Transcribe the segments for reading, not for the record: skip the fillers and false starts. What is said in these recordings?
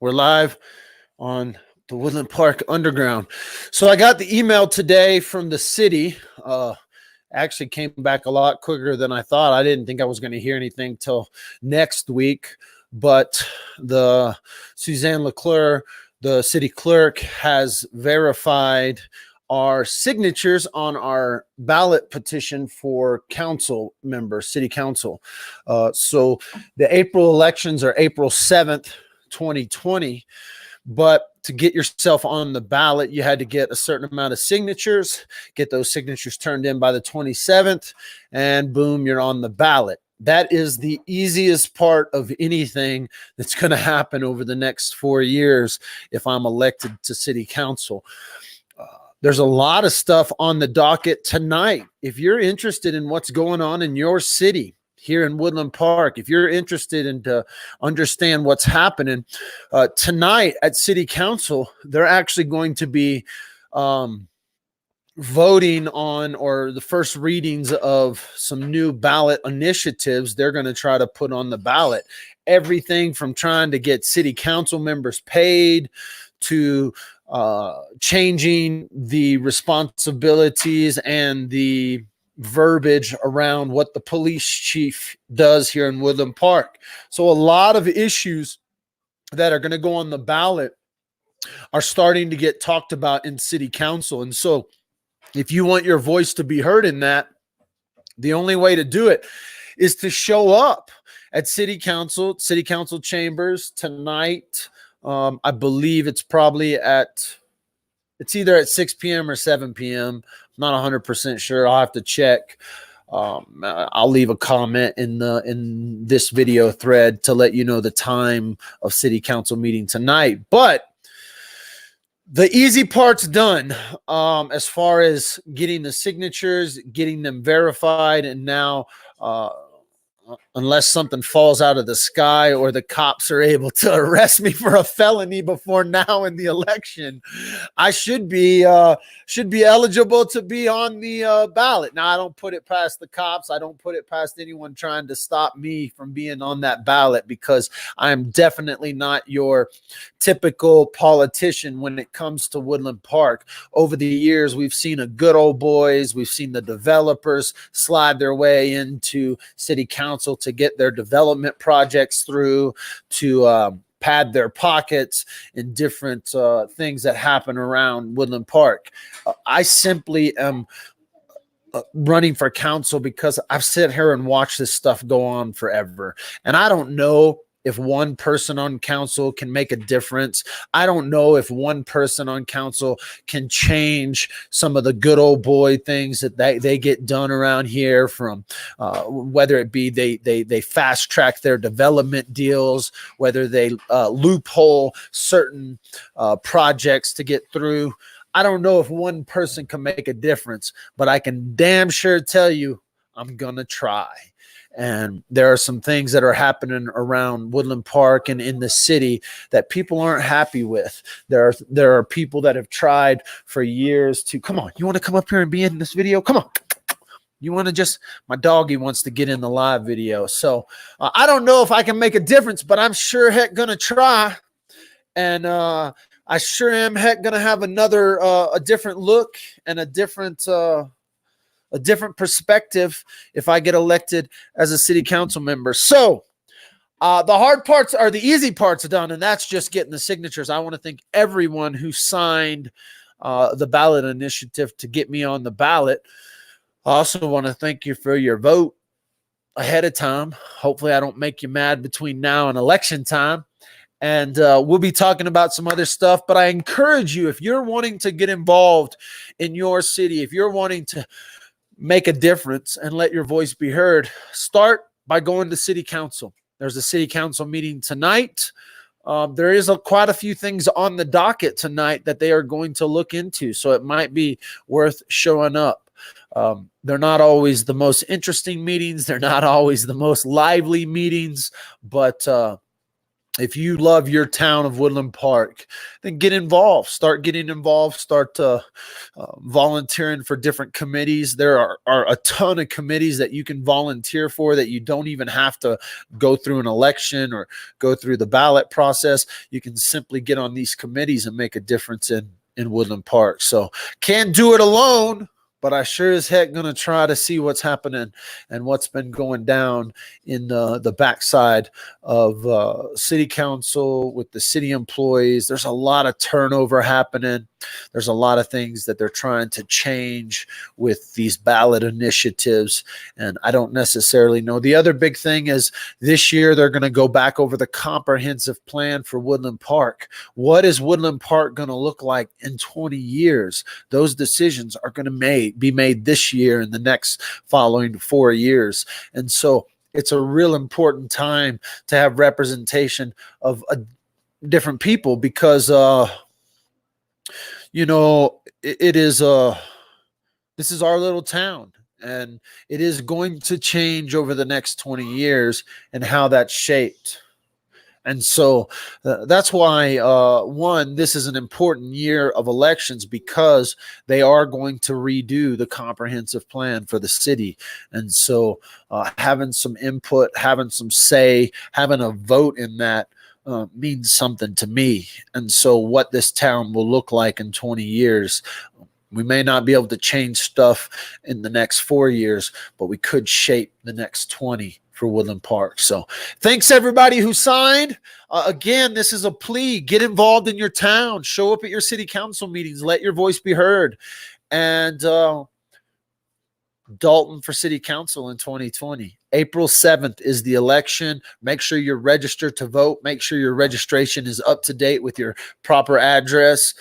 We're live on the Woodland Park Underground. So I got the email today from the city. Actually came back a lot quicker than I thought. I didn't think I was going to hear anything till next week, but the Suzanne Leclerc, the city clerk, has verified our signatures on our ballot petition for council members, city council. So the April elections are April 7th, 2020. But to get yourself on the ballot, you had to get a certain amount of signatures, get those signatures turned in by the 27th, and boom, you're on the ballot. That is the easiest part of anything that's going to happen over the next 4 years if I'm elected to city council. There's a lot of stuff on the docket tonight. If you're interested in what's going on in your city here in Woodland Park, if you're interested in to understand what's happening tonight at city council, they're actually going to be voting on, or the first readings of some new ballot initiatives they're going to try to put on the ballot. Everything from trying to get city council members paid to changing the responsibilities and the verbiage around what the police chief does here in Woodland Park. So a lot of issues that are going to go on the ballot are starting to get talked about in city council. And so if you want your voice to be heard in that, the only way to do it is to show up at city council chambers tonight. I believe it's either at 6 p.m. or 7 p.m. I'm not 100% sure. I'll have to check. I'll leave a comment in this video thread to let you know the time of city council meeting tonight. But the easy part's done as far as getting the signatures, getting them verified, and now unless something falls out of the sky or the cops are able to arrest me for a felony before now in the election, I should be eligible to be on the ballot. Now, I don't put it past the cops. I don't put it past anyone trying to stop me from being on that ballot, because I am definitely not your typical politician when it comes to Woodland Park. Over the years, we've seen a good old boys. We've seen the developers slide their way into city council to get their development projects through, to pad their pockets in different things that happen around Woodland Park. I simply am running for council because I've sat here and watched this stuff go on forever. And I don't know if one person on council can make a difference. I don't know if one person on council can change some of the good old boy things that they get done around here, from whether it be they fast track their development deals, whether they loophole certain projects to get through. I don't know if one person can make a difference, but I can damn sure tell you I'm going to try. And there are some things that are happening around Woodland Park and in the city that people aren't happy with. There are people that have tried for years to, come on, you want to come up here and be in this video? Come on. You want to just, my doggy wants to get in the live video. So I don't know if I can make a difference, but I'm sure heck going to try. And I sure am heck going to have a different look and a different perspective if I get elected as a city council member. So the hard parts are the easy parts done, and that's just getting the signatures. I want to thank everyone who signed the ballot initiative to get me on the ballot. I also want to thank you for your vote ahead of time. Hopefully I don't make you mad between now and election time. And we'll be talking about some other stuff. But I encourage you, if you're wanting to get involved in your city, if you're wanting to make a difference and let your voice be heard, start by going to city council. There's a city council meeting tonight. There is quite a few things on the docket tonight that they are going to look into, so it might be worth showing up. They're not always the most interesting meetings. They're not always the most lively meetings, but if you love your town of Woodland Park, then get involved. Start getting involved. Start volunteering for different committees. There are a ton of committees that you can volunteer for that you don't even have to go through an election or go through the ballot process. You can simply get on these committees and make a difference in Woodland Park. So can't do it alone, but I sure as heck going to try to see what's happening and what's been going down in the backside of city council with the city employees. There's a lot of turnover happening. There's a lot of things that they're trying to change with these ballot initiatives, and I don't necessarily know. The other big thing is this year they're going to go back over the comprehensive plan for Woodland Park. What is Woodland Park going to look like in 20 years? Those decisions are going to be made this year and the next following 4 years. And so it's a real important time to have representation of different people because it is this is our little town, and it is going to change over the next 20 years and how that's shaped. And so that's why, this is an important year of elections because they are going to redo the comprehensive plan for the city. And so having some input, having some say, having a vote in that means something to me. And so what this town will look like in 20 years, we may not be able to change stuff in the next 4 years, but we could shape the next 20 for Woodland Park. So thanks everybody who signed. Again, this is a plea. Get involved in your town. Show up at your city council meetings. Let your voice be heard. And Dalton for city council in 2020. April 7th is the election. Make sure you're registered to vote. Make sure your registration is up to date with your proper address.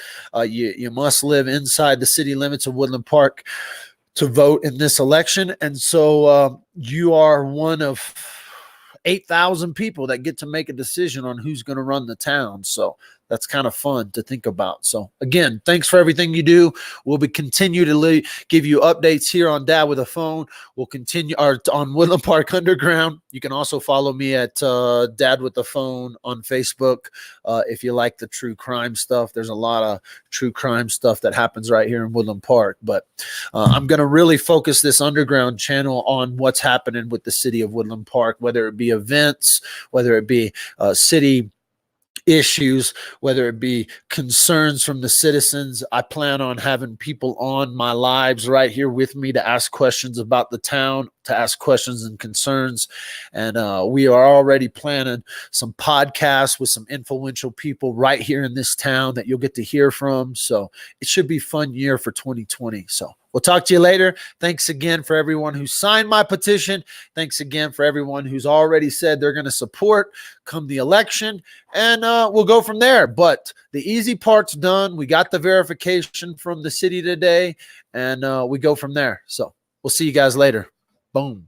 You must live inside the city limits of Woodland Park to vote in this election. And so you are one of 8,000 people that get to make a decision on who's going to run the town. So that's kind of fun to think about. So again, thanks for everything you do. We'll continue to give you updates here on Dad with a Phone. We'll continue on Woodland Park Underground. You can also follow me at Dad with the Phone on Facebook. If you like the true crime stuff, there's a lot of true crime stuff that happens right here in Woodland Park. But I'm going to really focus this underground channel on what's happening with the city of Woodland Park, whether it be events, whether it be city issues, whether it be concerns from the citizens. I plan on having people on my lives right here with me to ask questions about the town, to ask questions and concerns. And we are already planning some podcasts with some influential people right here in this town that you'll get to hear from. So it should be a fun year for 2020. So we'll talk to you later. Thanks again for everyone who signed my petition. Thanks again for everyone who's already said they're going to support come the election. And we'll go from there. But the easy part's done. We got the verification from the city today, and we go from there. So we'll see you guys later. Boom.